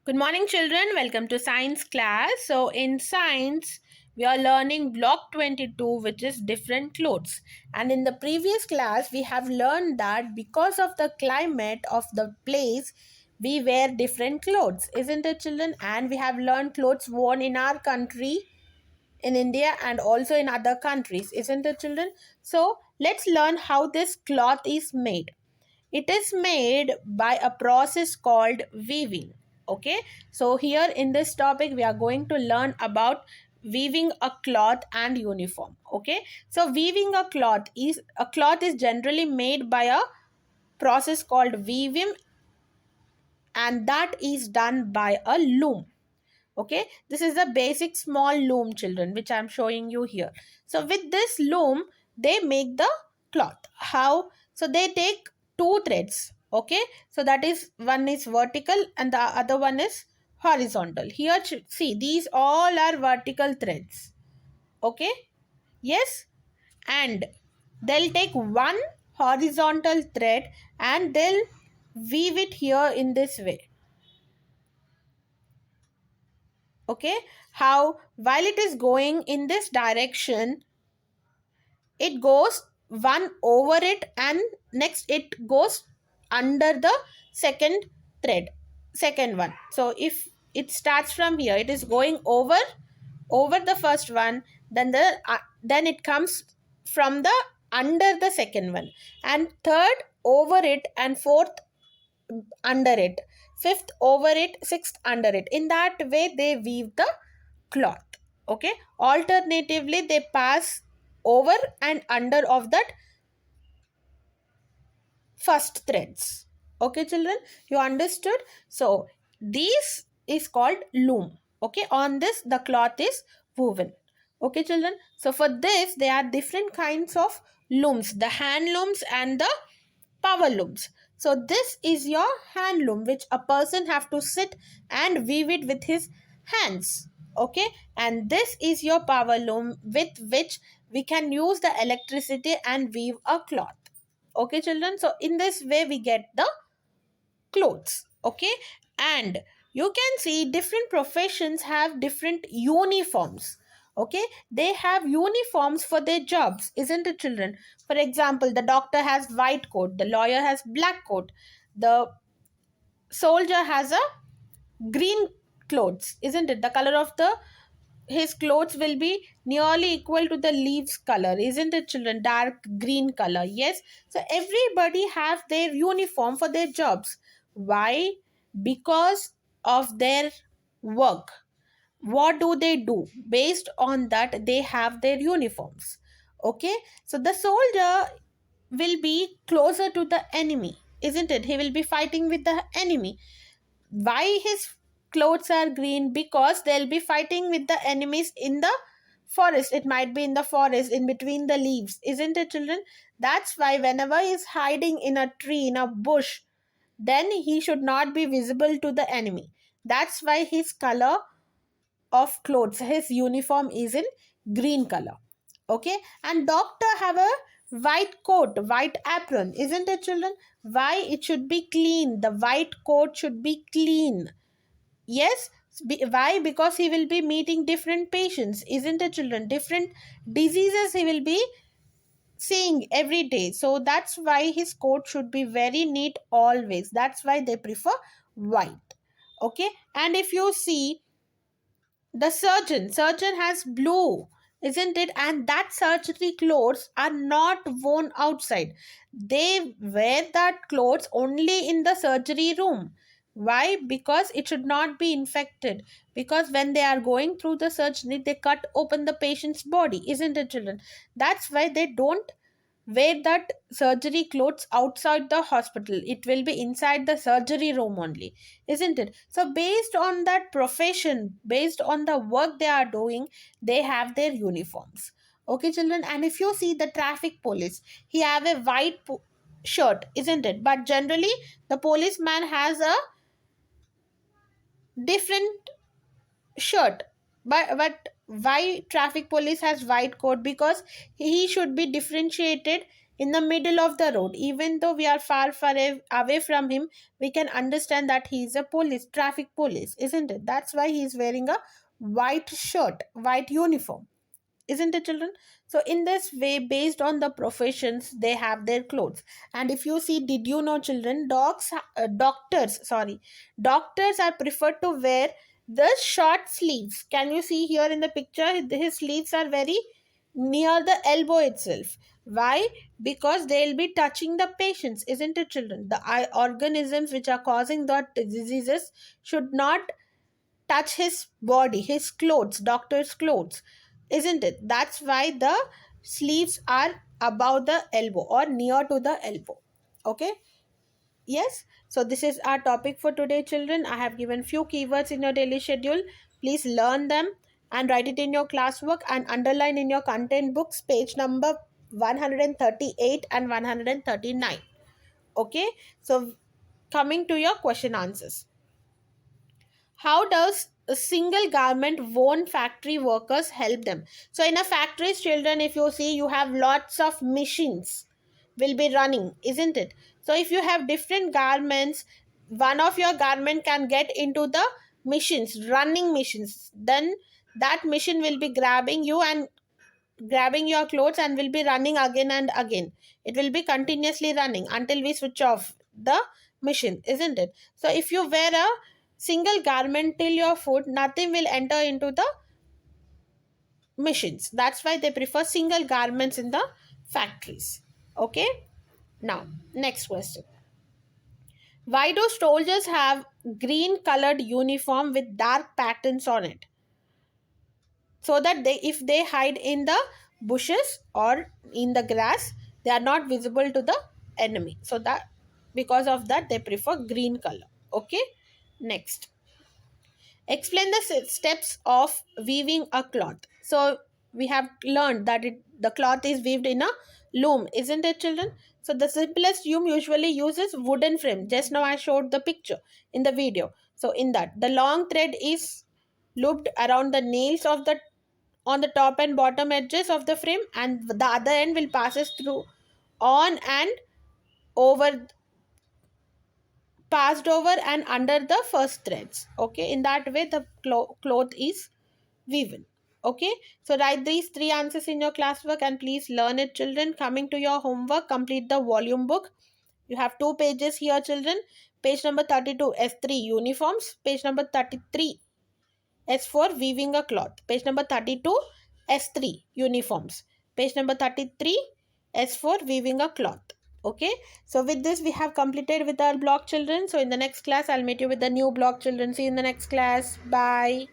Good morning, children. Welcome to science class. So, in science, we are learning block 22, which is different clothes. And in the previous class, we have learned that because of the climate of the place, we wear different clothes, isn't it, children? And we have learned clothes worn in our country, in India, and also in other countries, isn't it, children? So, let's learn how this cloth is made. It is made by a process called weaving. Okay, so here in this topic we are going to learn about weaving a cloth and uniform. Okay, so weaving a cloth is generally made by a process called weaving, and that is done by a loom. Okay, this is the basic small loom, children, which I'm showing you here. So with this loom they make the cloth. How? So they take two threads. Okay, so that is, one is vertical and the other one is horizontal. Here see, these all are vertical threads. Okay, yes, and they'll take one horizontal thread and they'll weave it here in this way. Okay, how? While it is going in this direction, it goes one over it, and next it goes under the second thread, second one. So if it starts from here, it is going over the first one, then it comes from the under the second one, and third over it, and fourth under it, fifth over it, sixth under it. In that way they weave the cloth. Okay, alternatively they pass over and under of that first threads. Okay, children, you understood? So this is called loom. Okay, on this the cloth is woven. Okay, children, so for this there are different kinds of looms, the hand looms and the power looms. So this is your hand loom, which a person have to sit and weave it with his hands. Okay, and this is your power loom, with which we can use the electricity and weave a cloth. Okay, children, so in this way we get the clothes. Okay, and you can see different professions have different uniforms. Okay, they have uniforms for their jobs, isn't it, children? For example, the doctor has white coat, the lawyer has black coat, the soldier has a green clothes, isn't it? The color of the his clothes will be nearly equal to the leaves color, isn't it, children? Dark green color. Yes, so everybody have their uniform for their jobs. Why? Because of their work. What do they do? Based on that they have their uniforms. Okay, so the soldier will be closer to the enemy, isn't it? He will be fighting with the enemy. Why his clothes are green? Because they'll be fighting with the enemies in the forest. It might be in the forest, in between the leaves, isn't it, children? That's why whenever he's hiding in a tree, in a bush, then he should not be visible to the enemy. That's why his color of clothes, his uniform is in green color. Okay, and doctor have a white coat, white apron, isn't it, children? Why? It should be clean. The white coat should be clean. Yes, why? Because he will be meeting different patients, isn't it, children? Different diseases he will be seeing every day. So that's why his coat should be very neat always. That's why they prefer white. Okay, and if you see, the surgeon has blue, isn't it? And that surgery clothes are not worn outside. They wear that clothes only in the surgery room. Why? Because it should not be infected. Because when they are going through the surgery, they cut open the patient's body, isn't it, children? That's why they don't wear that surgery clothes outside the hospital. It will be inside the surgery room only, isn't it? So based on that profession, based on the work they are doing, they have their uniforms. Okay, children, and if you see the traffic police, he have a white shirt, isn't it? But generally the policeman has a different shirt. But why traffic police has white coat? Because he should be differentiated in the middle of the road. Even though we are far away from him, we can understand that he is a police, traffic police, isn't it? That's why he is wearing a white shirt, white uniform, isn't it, children? So in this way, based on the professions, they have their clothes. And if you see, did you know, children, doctors are preferred to wear the short sleeves. Can you see here in the picture, his sleeves are very near the elbow itself. Why? Because they'll be touching the patients, isn't it, children? The organisms which are causing the diseases should not touch his body, his clothes, doctor's clothes, isn't it? That's why the sleeves are above the elbow or near to the elbow. Okay? Yes. So this is our topic for today, children. I have given few keywords in your daily schedule. Please learn them and write it in your classwork and underline in your content books, page number 138 and 139. Okay? So coming to your question answers. How does a single garment worn factory workers help them? So in a factory's, children, if you see, you have lots of machines will be running, isn't it? So if you have different garments, one of your garment can get into the machines, running machines, then that machine will be grabbing you and grabbing your clothes and will be running again and again. It will be continuously running until we switch off the machine, isn't it? So if you wear a single garment till your foot, nothing will enter into the machines. That's why they prefer single garments in the factories. Okay. Now next question. Why do soldiers have green colored uniform with dark patterns on it? So that they, if they hide in the bushes or in the grass, they are not visible to the enemy. So that, because of that, they prefer green color. Okay. Next, explain the steps of weaving a cloth. So we have learned that the cloth is weaved in a loom, isn't it, children? So the simplest loom usually uses wooden frame. Just now I showed the picture in the video. So in that, the long thread is looped around the nails of the on the top and bottom edges of the frame, and the other end will passes through on and over, passed over and under the first threads. Okay, in that way the cloth is woven. Okay, so write these three answers in your classwork and please learn it, children. Coming to your homework, complete the volume book. You have 2 pages here, children. Page number 32, S3 uniforms. Page number 33, S for weaving a cloth. Page number 32, S3 uniforms. Page number 33, S for weaving a cloth. Okay. So with this we have completed with our block, children. So in the next class I'll meet you with the new block, children. See you in the next class. Bye.